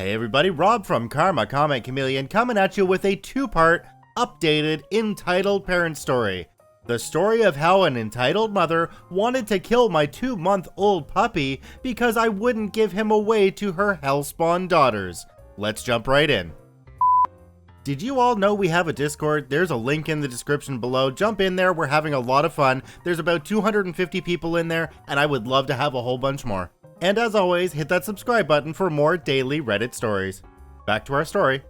Hey everybody, Rob from Karma Comment Chameleon coming at you with a two-part, updated, entitled parent story. The story of how an entitled mother wanted to kill my 2-month-old puppy because I wouldn't give him away to her hellspawn daughters. Let's jump right in. Did you all know we have a Discord? There's a link in the description below. Jump in there, we're having a lot of fun. There's about 250 people in there, and I would love to have a whole bunch more. And as always, hit that subscribe button for more daily Reddit stories. Back to our story.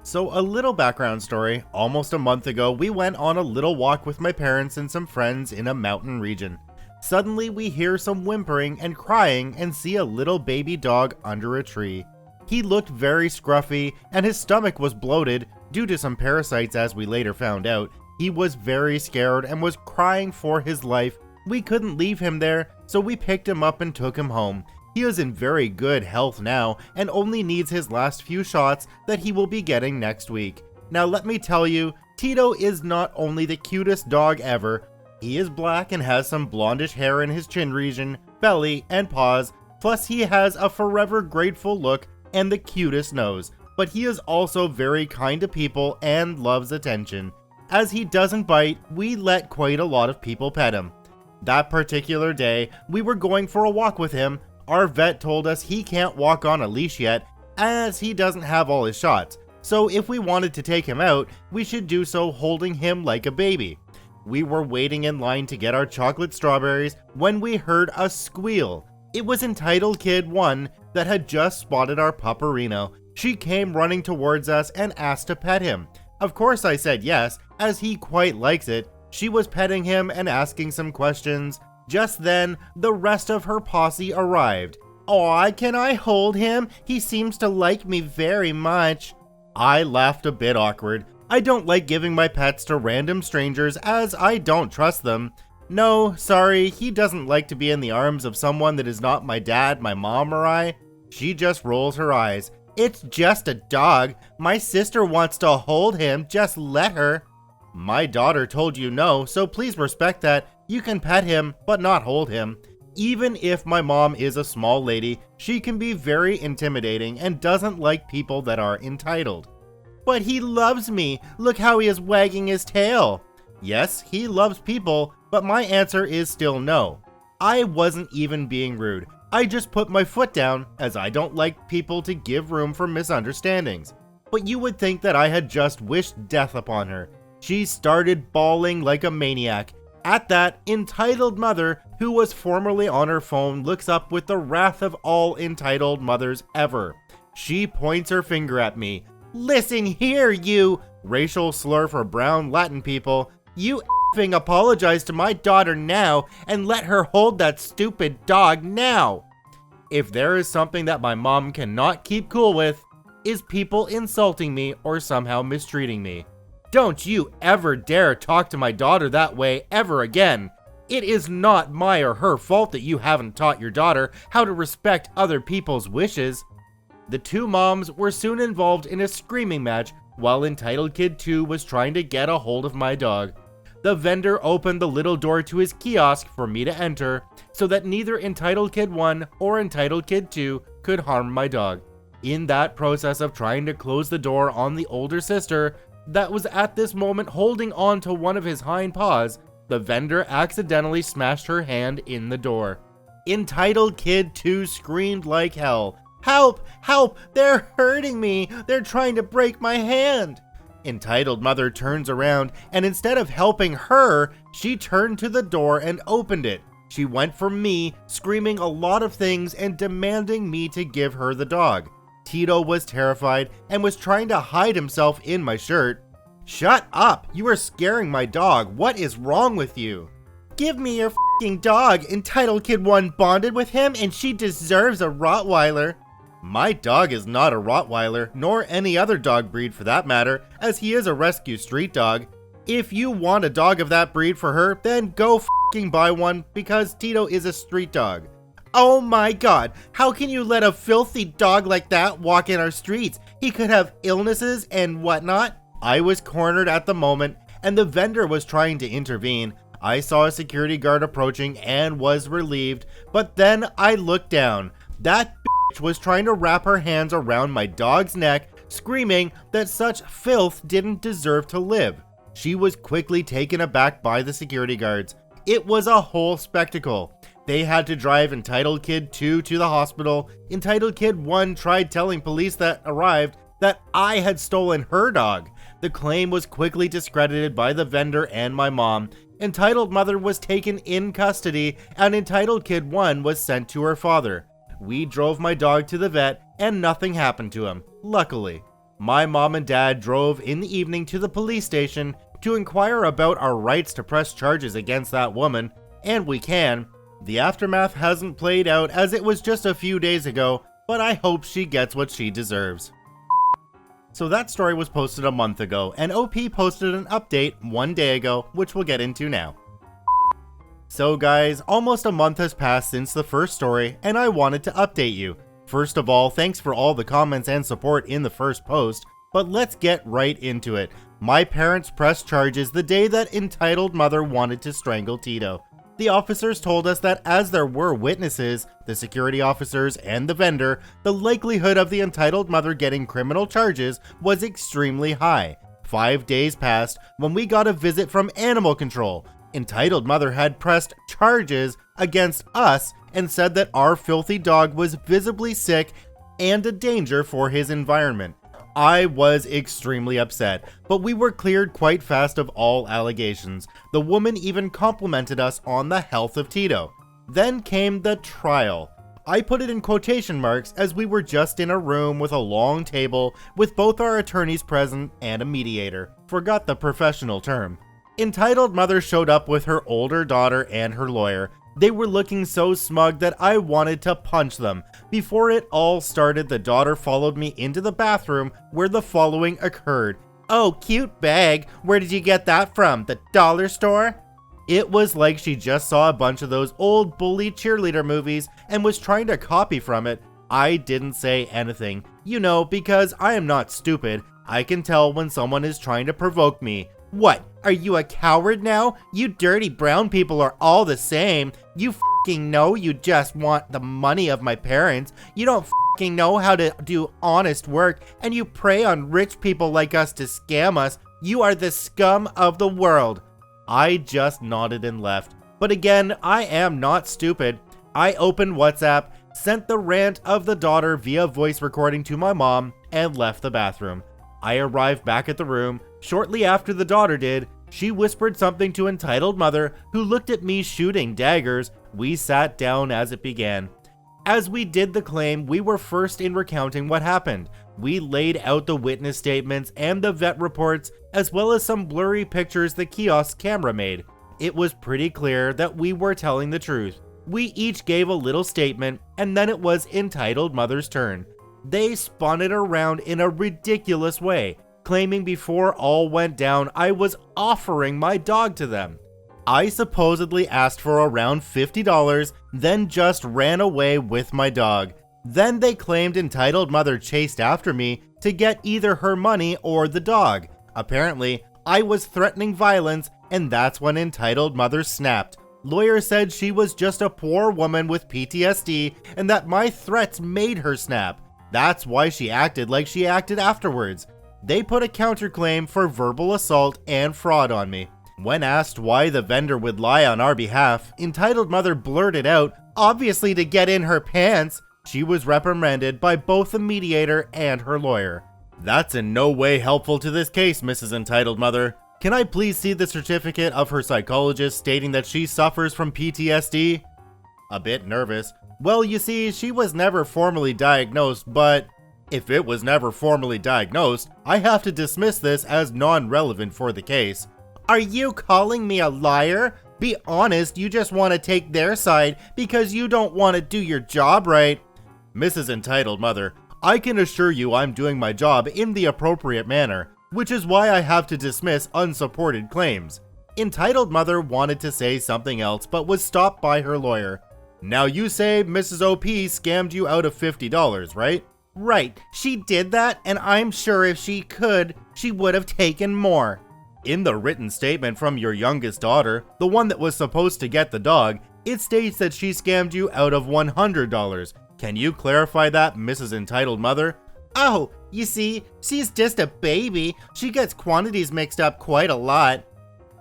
So a little background story. Almost a month ago, we went on a little walk with my parents and some friends in a mountain region. Suddenly, we hear some whimpering and crying and see a little baby dog under a tree. He looked very scruffy and his stomach was bloated due to some parasites, as we later found out. He was very scared and was crying for his life. We couldn't leave him there, so we picked him up and took him home. He is in very good health now and only needs his last few shots that he will be getting next week. Now let me tell you, Tito is not only the cutest dog ever, he is black and has some blondish hair in his chin region, belly, and paws, plus he has a forever grateful look and the cutest nose, but he is also very kind to people and loves attention. As he doesn't bite, we let quite a lot of people pet him. That particular day, we were going for a walk with him. Our vet told us he can't walk on a leash yet, as he doesn't have all his shots, so if we wanted to take him out, we should do so holding him like a baby. We were waiting in line to get our chocolate strawberries when we heard a squeal. It was Entitled Kid 1 that had just spotted our pupperino. She came running towards us and asked to pet him. Of course I said yes, as he quite likes it. She was petting him and asking some questions. Just then, the rest of her posse arrived. "Aw, can I hold him? He seems to like me very much." I laughed a bit awkward. I don't like giving my pets to random strangers as I don't trust them. No, sorry, he doesn't like to be in the arms of someone that is not my dad, my mom, or I. She just rolls her eyes. "It's just a dog. My sister wants to hold him, just let her." "My daughter told you no, so please respect that. You can pet him, but not hold him." Even if my mom is a small lady, she can be very intimidating and doesn't like people that are entitled. "But he loves me. Look how he is wagging his tail." Yes, he loves people, but my answer is still no. I wasn't even being rude. I just put my foot down, as I don't like people to give room for misunderstandings. But you would think that I had just wished death upon her. She started bawling like a maniac. At that, Entitled Mother, who was formerly on her phone, looks up with the wrath of all entitled mothers ever. She points her finger at me. "Listen here, you," racial slur for brown Latin people, "you effing apologize to my daughter now and let her hold that stupid dog now." If there is something that my mom cannot keep cool with, is people insulting me or somehow mistreating me. Don't you ever dare talk to my daughter that way ever again. It is not my or her fault that you haven't taught your daughter how to respect other people's wishes. The two moms were soon involved in a screaming match while Entitled Kid 2 was trying to get a hold of my dog. The vendor opened the little door to his kiosk for me to enter so that neither Entitled Kid 1 or Entitled Kid 2 could harm my dog. In that process of trying to close the door on the older sister that was at this moment holding on to one of his hind paws, the vendor accidentally smashed her hand in the door. Entitled Kid 2 screamed like hell. "Help! Help! They're hurting me! They're trying to break my hand!" Entitled Mother turns around, and instead of helping her, she turned to the door and opened it. She went for me, screaming a lot of things and demanding me to give her the dog. Tito was terrified and was trying to hide himself in my shirt. "Shut up! You are scaring my dog. What is wrong with you?" "Give me your f***ing dog. Entitled Kid 1 bonded with him and she deserves a Rottweiler." "My dog is not a Rottweiler, nor any other dog breed for that matter, as he is a rescue street dog. If you want a dog of that breed for her, then go f***ing buy one, because Tito is a street dog." "Oh my god, how can you let a filthy dog like that walk in our streets? He could have illnesses and whatnot." I was cornered at the moment, and the vendor was trying to intervene. I saw a security guard approaching and was relieved, but then I looked down. That bitch was trying to wrap her hands around my dog's neck, screaming that such filth didn't deserve to live. She was quickly taken aback by the security guards. It was a whole spectacle. They had to drive Entitled Kid 2 to the hospital. Entitled Kid 1 tried telling police that arrived that I had stolen her dog. The claim was quickly discredited by the vendor and my mom. Entitled Mother was taken in custody and Entitled Kid 1 was sent to her father. We drove my dog to the vet and nothing happened to him, luckily. My mom and dad drove in the evening to the police station to inquire about our rights to press charges against that woman, and we can. The aftermath hasn't played out as it was just a few days ago, but I hope she gets what she deserves. So that story was posted a month ago, and OP posted an update 1 day ago, which we'll get into now. So guys, almost a month has passed since the first story, and I wanted to update you. First of all, thanks for all the comments and support in the first post, but let's get right into it. My parents pressed charges the day that Entitled Mother wanted to strangle Tito. The officers told us that as there were witnesses, the security officers and the vendor, the likelihood of the Entitled Mother getting criminal charges was extremely high. 5 days passed when we got a visit from Animal Control. Entitled Mother had pressed charges against us and said that our filthy dog was visibly sick and a danger for his environment. I was extremely upset, but we were cleared quite fast of all allegations. The woman even complimented us on the health of Tito. Then came the trial. I put it in quotation marks as we were just in a room with a long table with both our attorneys present and a mediator. Forgot the professional term. Entitled Mother showed up with her older daughter and her lawyer. They were looking so smug that I wanted to punch them. Before it all started, the daughter followed me into the bathroom where the following occurred. "Oh, cute bag. Where did you get that from? The dollar store?" It was like she just saw a bunch of those old bully cheerleader movies and was trying to copy from it. I didn't say anything. You know, because I am not stupid. I can tell when someone is trying to provoke me. What? Are you a coward now? You dirty brown people are all the same. You f***ing know you just want the money of my parents. You don't f***ing know how to do honest work, and you prey on rich people like us to scam us. You are the scum of the world. I just nodded and left. But again, I am not stupid. I opened WhatsApp, sent the rant of the daughter via voice recording to my mom, and left the bathroom. I arrived back at the room. Shortly after the daughter did, she whispered something to Entitled Mother, who looked at me shooting daggers. We sat down as it began. As we did the claim, we were first in recounting what happened. We laid out the witness statements and the vet reports, as well as some blurry pictures the kiosk camera made. It was pretty clear that we were telling the truth. We each gave a little statement, and then it was Entitled Mother's turn. They spun it around in a ridiculous way, claiming before all went down I was offering my dog to them. I supposedly asked for around $50, then just ran away with my dog. Then they claimed Entitled Mother chased after me to get either her money or the dog. Apparently, I was threatening violence, and that's when Entitled Mother snapped. Lawyer said she was just a poor woman with PTSD and that my threats made her snap. That's why she acted like she acted afterwards. They put a counterclaim for verbal assault and fraud on me. When asked why the vendor would lie on our behalf, Entitled Mother blurted out, obviously to get in her pants. She was reprimanded by both the mediator and her lawyer. That's in no way helpful to this case, Mrs. Entitled Mother. Can I please see the certificate of her psychologist stating that she suffers from PTSD? A bit nervous. Well, you see, she was never formally diagnosed, but if it was never formally diagnosed, I have to dismiss this as non-relevant for the case. Are you calling me a liar? Be honest, you just want to take their side because you don't want to do your job right. Mrs. Entitled Mother, I can assure you I'm doing my job in the appropriate manner, which is why I have to dismiss unsupported claims. Entitled Mother wanted to say something else but was stopped by her lawyer. Now you say Mrs. OP scammed you out of $50, right? Right, she did that, and I'm sure if she could, she would have taken more. In the written statement from your youngest daughter, the one that was supposed to get the dog, it states that she scammed you out of $100. Can you clarify that, Mrs. Entitled Mother? Oh, you see, she's just a baby. She gets quantities mixed up quite a lot.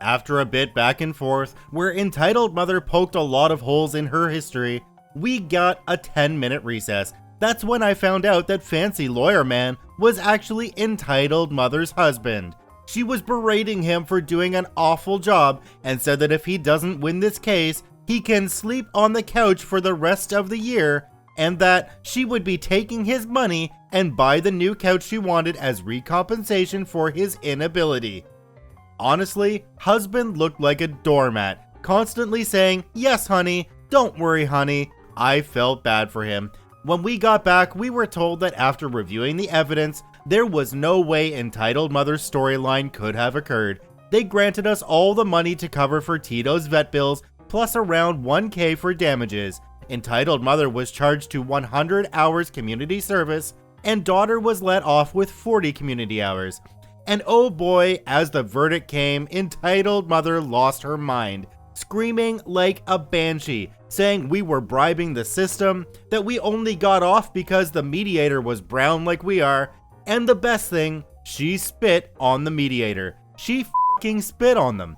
After a bit back and forth, where Entitled Mother poked a lot of holes in her history, we got a 10-minute recess. That's when I found out that Fancy Lawyer Man was actually Entitled Mother's husband. She was berating him for doing an awful job and said that if he doesn't win this case, he can sleep on the couch for the rest of the year, and that she would be taking his money and buy the new couch she wanted as recompensation for his inability. Honestly, husband looked like a doormat, constantly saying, "Yes, honey, don't worry, honey." I felt bad for him. When we got back, we were told that after reviewing the evidence, there was no way Entitled Mother's storyline could have occurred. They granted us all the money to cover for Tito's vet bills, plus around $1,000 for damages. Entitled Mother was charged to 100 hours community service, and daughter was let off with 40 community hours. And oh boy, as the verdict came, Entitled Mother lost her mind, screaming like a banshee, saying we were bribing the system, that we only got off because the mediator was brown like we are, and the best thing, she spit on the mediator. She f***ing spit on them.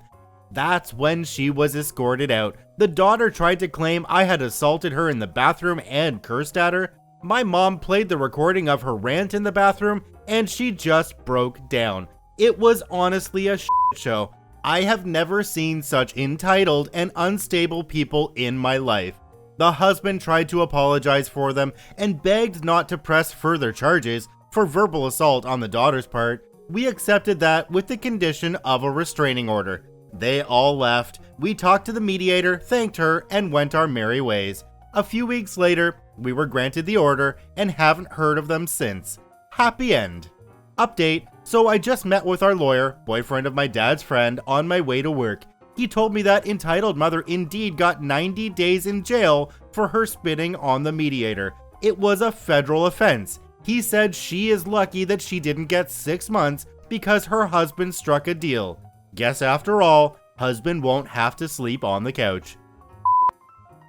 That's when she was escorted out. The daughter tried to claim I had assaulted her in the bathroom and cursed at her. My mom played the recording of her rant in the bathroom, and she just broke down. It was honestly a shit show. I have never seen such entitled and unstable people in my life. The husband tried to apologize for them and begged not to press further charges for verbal assault on the daughter's part. We accepted that with the condition of a restraining order. They all left. We talked to the mediator, thanked her, and went our merry ways. A few weeks later, we were granted the order and haven't heard of them since. Happy end. Update, so I just met with our lawyer, boyfriend of my dad's friend, on my way to work. He told me that Entitled Mother indeed got 90 days in jail for her spitting on the mediator. It was a federal offense. He said she is lucky that she didn't get 6 months because her husband struck a deal. Guess after all, husband won't have to sleep on the couch.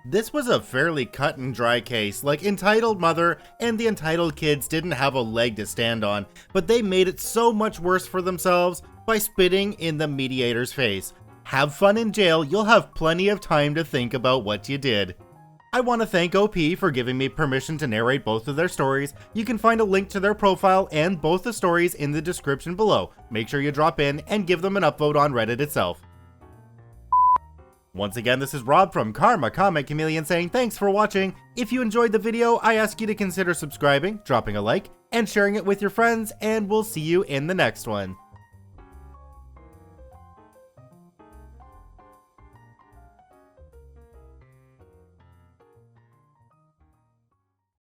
This was a fairly cut and dry case, like Entitled Mother and the entitled kids didn't have a leg to stand on, but they made it so much worse for themselves by spitting in the mediator's face. Have fun in jail, you'll have plenty of time to think about what you did. I want to thank OP for giving me permission to narrate both of their stories. You can find a link to their profile and both the stories in the description below. Make sure you drop in and give them an upvote on Reddit itself. Once again, this is Rob from Karma Comic Chameleon saying thanks for watching. If you enjoyed the video, I ask you to consider subscribing, dropping a like, and sharing it with your friends, and we'll see you in the next one.